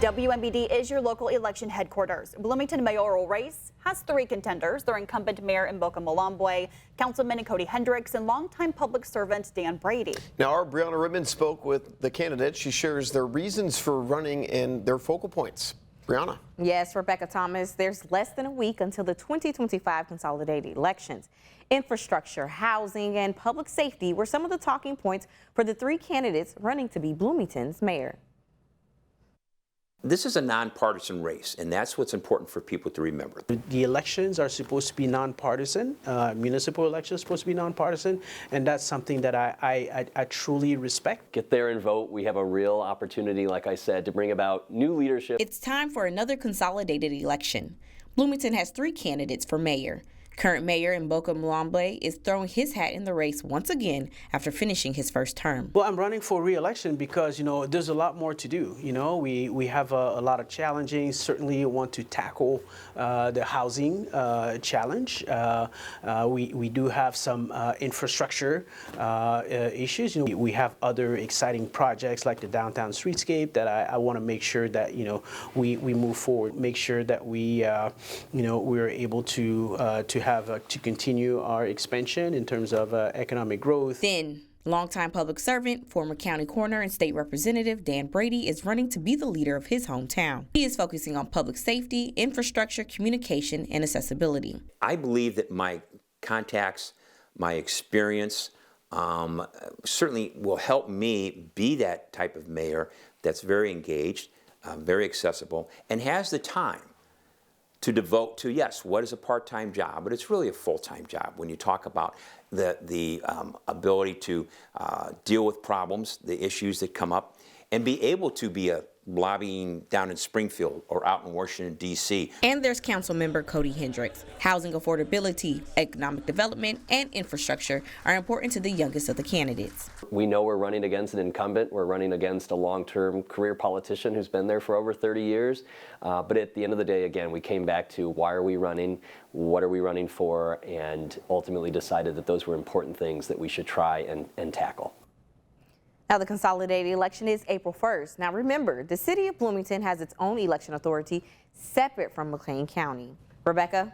WMBD is your local election headquarters. Bloomington mayoral race has 3 contenders. They're incumbent Mayor Mboka Mwilambwe, Councilman Cody Hendricks, and longtime public servant Dan Brady. Now, our Brianna Ribbon spoke with the candidates. She shares their reasons for running and their focal points. Brianna. Yes, Rebecca Thomas, there's less than a week until the 2025 Consolidated Elections. Infrastructure, housing, and public safety were some of the talking points for the 3 candidates running to be Bloomington's mayor. This is a nonpartisan race, and that's what's important for people to remember. The elections are supposed to be nonpartisan. Municipal elections are supposed to be nonpartisan, and that's something that I truly respect. Get there and vote. We have a real opportunity, like I said, to bring about new leadership. It's time for another consolidated election. Bloomington has 3 candidates for mayor. Current Mayor Mboka Mwilambwe is throwing his hat in the race once again after finishing his first term. Well, I'm running for re-election because, there's a lot more to do. We have a lot of challenges. Certainly want to tackle the housing challenge. We do have some infrastructure issues. We have other exciting projects like the downtown streetscape that I want to make sure that, we move forward, make sure that we're able to continue our expansion in terms of economic growth. Then, longtime public servant, former county coroner, and state representative Dan Brady is running to be the leader of his hometown. He is focusing on public safety, infrastructure, communication, and accessibility. I believe that my contacts, my experience, certainly will help me be that type of mayor that's very engaged, very accessible, and has the time to devote to, yes, what is a part-time job, but it's really a full-time job when you talk about the ability to deal with problems, the issues that come up, and be able to be a lobbying down in Springfield or out in Washington, D.C. And there's council member Cody Hendricks. Housing affordability, economic development, and infrastructure are important to the youngest of the candidates. We know we're running against an incumbent. We're running against a long-term career politician who's been there for over 30 years. But at the end of the day, again, we came back to why are we running, what are we running for, and ultimately decided that those were important things that we should try and tackle. Now, the consolidated election is April 1st. Now, remember, the city of Bloomington has its own election authority separate from McLean County. Rebecca?